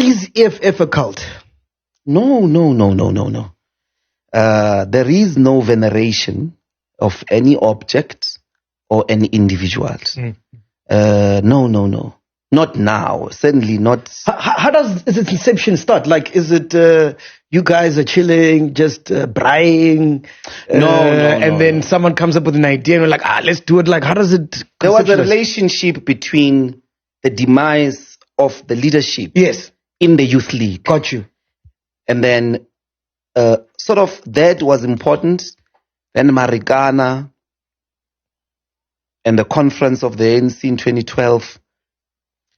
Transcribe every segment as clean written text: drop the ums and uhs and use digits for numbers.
Is EFF a cult? No. There is no veneration of any object or any individual. No. Not now. Certainly not. How does its inception start? Like, is it you guys are chilling, just braying? And then someone comes up with an idea and we're like, let's do it. Like, how does it? There was a relationship between the demise of the leadership. Yes. In the youth league. Got you. And then sort of that was important. Then Marikana and the conference of the ANC in 2012.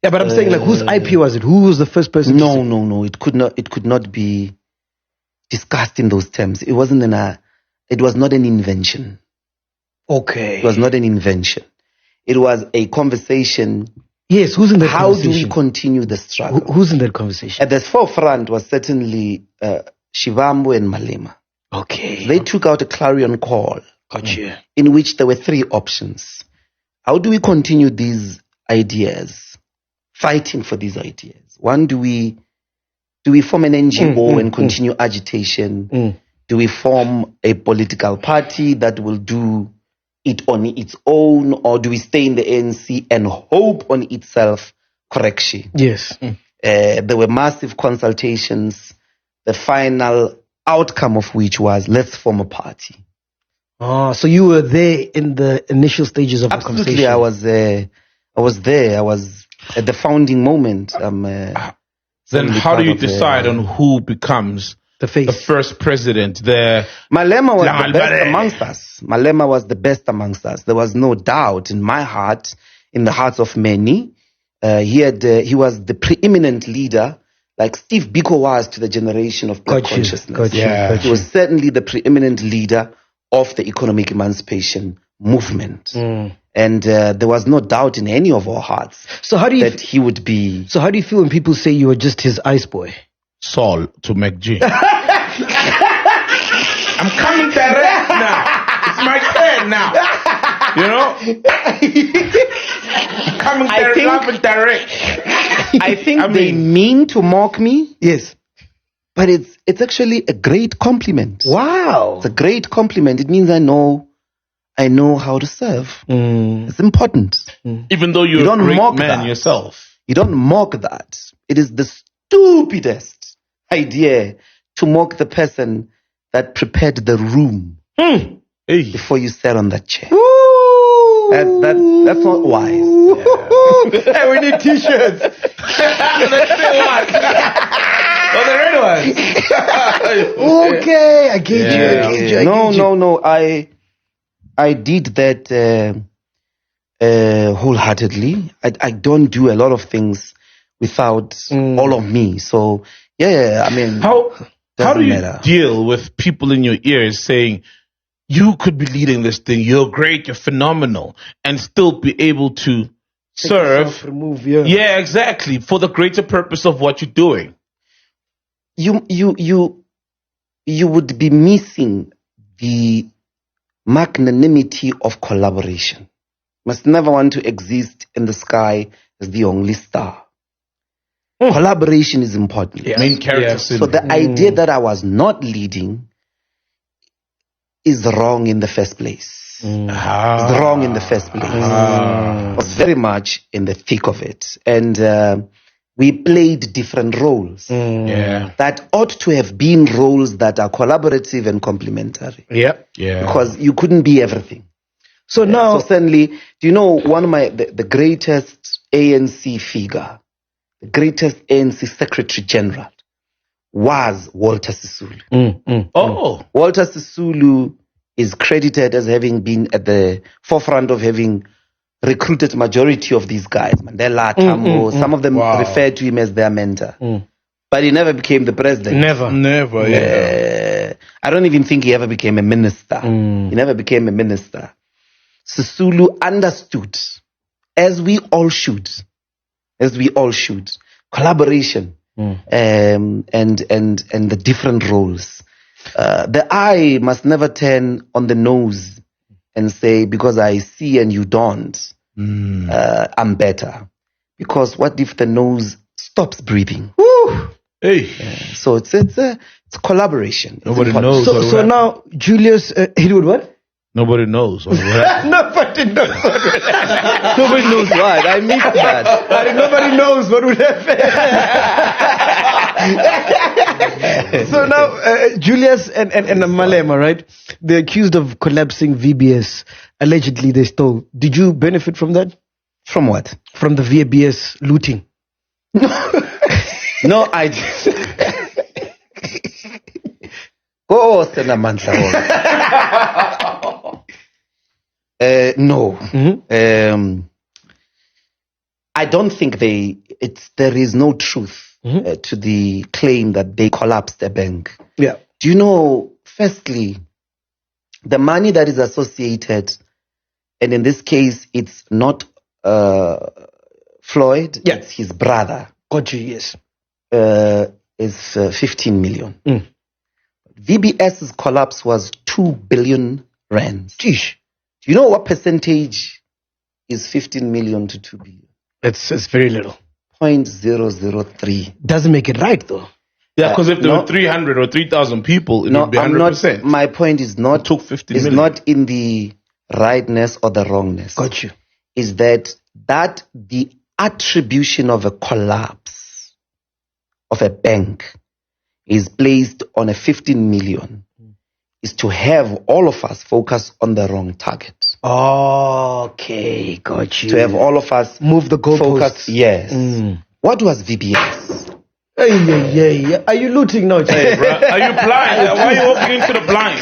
Yeah, but I'm saying, like, whose IP was it? Who was the first person? No. It could not be discussed in those terms. It was not an invention. Okay. It was not an invention. It was a conversation. Yes, who's in that How conversation? do we continue the struggle? Who's in that conversation? At the forefront was certainly Shivambu and Malema. Okay. They took out a clarion call. Gotcha. In which there were three options. How do we continue these ideas? Fighting for these ideas. One, do we form an NGO and continue agitation? Do we form a political party that will do it on its own, or do we stay in the ANC and hope on itself correction? Yes. There were massive consultations, the final outcome of which was, let's form a party. Oh, so you were there in the initial stages of the conversation? Absolutely, I was there. I was at the founding moment. Then how do you decide on who becomes the face, the first president? Malema was the best amongst us. Malema was the best amongst us. There was no doubt in my heart, in the hearts of many. He was the preeminent leader, like Steve Biko was to the generation of Black consciousness. He was certainly the preeminent leader of the economic emancipation movement. And there was no doubt in any of our hearts that he would be. So how do you feel when people say you were just his ice boy? Saul to McG. I'm coming direct now. It's my turn now. You know? I'm coming direct. I think they mean to mock me. Yes. But it's actually a great compliment. Wow. It's a great compliment. It means I know how to serve. It's important. Even though you're a great man yourself. You don't mock that. It is the stupidest idea to mock the person that prepared the room before you sat on that chair. That's not wise. Hey, we need t-shirts. The thin ones. Oh, the red ones. Okay, I get you. No. I did that wholeheartedly. I don't do a lot of things without all of me. So I mean, how do you deal with people in your ears saying you could be leading this thing, you're great, you're phenomenal, and still be able to serve? Yeah, exactly, for the greater purpose of what you're doing. You would be missing the magnanimity of collaboration. Must never want to exist in the sky as the only star. Collaboration is important. Yes. Main character. So the idea that I was not leading is wrong in the first place. It's wrong in the first place. I was very much in the thick of it. And we played different roles that ought to have been roles that are collaborative and complementary. Because you couldn't be everything. So now, so certainly, do you know one of the greatest ANC figure, the greatest ANC Secretary General was Walter Sisulu. Walter Sisulu is credited as having been at the forefront of having recruited majority of these guys, Mandela, Tambo. Some of them refer to him as their mentor. But he never became the president. Never. I don't even think he ever became a minister. He never became a minister. Sisulu understood, as we all should, collaboration and the different roles. The eye must never turn on the nose and say, because I see and you don't, I'm better. Because what if the nose stops breathing? Woo! Hey. So it's a collaboration. Nobody knows. So now, Julius, he would what? Nobody knows. What Nobody knows. Nobody knows what. I missed that. Nobody knows what would happen. So now, Julius and Malema, right? They're accused of collapsing VBS. Allegedly, they stole. Did you benefit from that? From what? From the VBS looting. No, I. Go, Senamantla. No. Mm-hmm. I don't think there is no truth to the claim that they collapsed the bank. Yeah. Do you know, firstly, the money that is associated, and in this case, it's not Floyd, it's his brother. Got you, yes. Is 15 million. VBS's collapse was 2 billion rands. Jeez. Do you know what percentage is 15 million to 2 billion? It's very little. 0.003. Doesn't make it right, though. Yeah, because if there were 300 or 3,000 people, it would be 100%. My point is not, it took 15 is million. not in the rightness or the wrongness. Got you. Is that the attribution of a collapse of a bank is placed on a 15 million is to have all of us focus on the wrong target. Okay, got you. To have all of us move the goalposts. Yes. What was VBS? Hey. Are you looting now? Hey, bro. Are you blind? Why are you walking into the blind?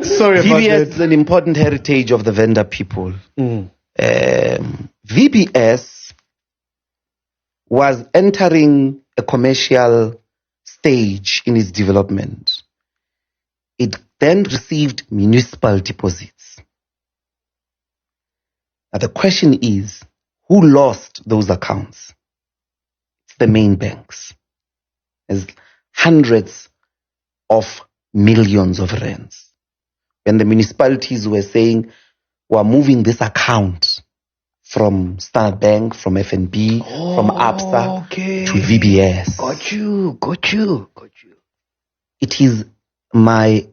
Sorry about VBS that. is an important heritage of the Venda people. VBS was entering a commercial stage in its development. It then received municipal deposits. Now the question is, who lost those accounts? It's the main banks. There's hundreds of millions of rands. When the municipalities were saying, we're moving this account from Standard Bank, from FNB, from ABSA to VBS. Got you. It is my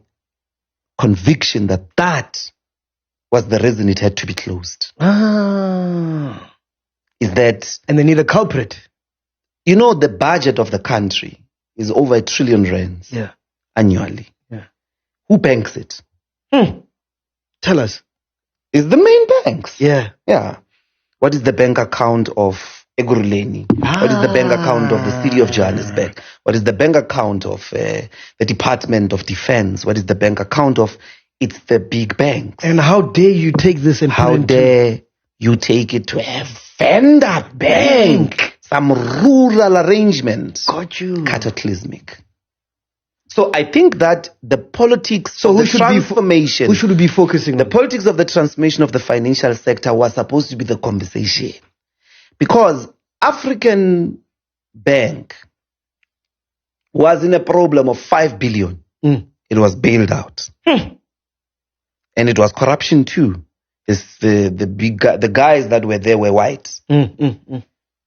conviction that was the reason it had to be closed. Is that... And they need a culprit. You know, the budget of the country is over 1 trillion rands annually. Yeah. Who banks it? Tell us. It's the main banks. Yeah. What is the bank account of Eguruleni? What is the bank account of the city of Johannesburg? What is the bank account of the Department of Defense? What is the bank account of... It's the big banks. And how dare you take this and how dare you take it to a Venda bank? Some rural arrangement. Got you. Cataclysmic. So I think that the politics of the transformation... Who should we be focusing on? The politics of the transformation of the financial sector was supposed to be the conversation. Because African Bank was in a problem of 5 billion. It was bailed out. And it was corruption too. The guys that were there were white.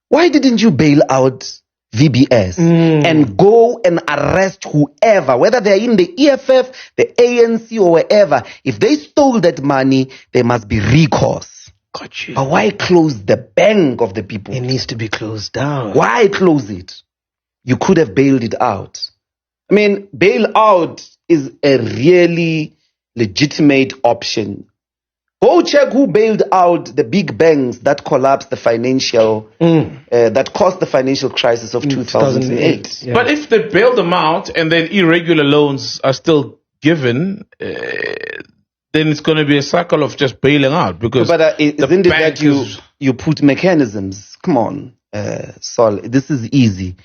Why didn't you bail out VBS and go and arrest whoever, whether they're in the EFF, the ANC, or wherever? If they stole that money, there must be recourse. Got you. But why close the bank of the people? It needs to be closed down. Why close it? You could have bailed it out. I mean, bail out is a really legitimate option. Go check who bailed out the big banks that collapsed the financial, that caused the financial crisis of 2008. Yeah. But if they bail them out and then irregular loans are still given, then it's going to be a cycle of just bailing out. Because isn't it that you put mechanisms? Come on, Sol, this is easy.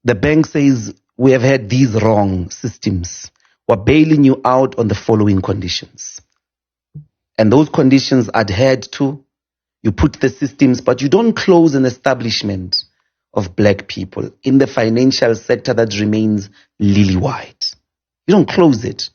The bank says, we have had these wrong systems. We're bailing you out on the following conditions. And those conditions adhered to, you put the systems, but you don't close an establishment of black people in the financial sector that remains lily white. You don't close it.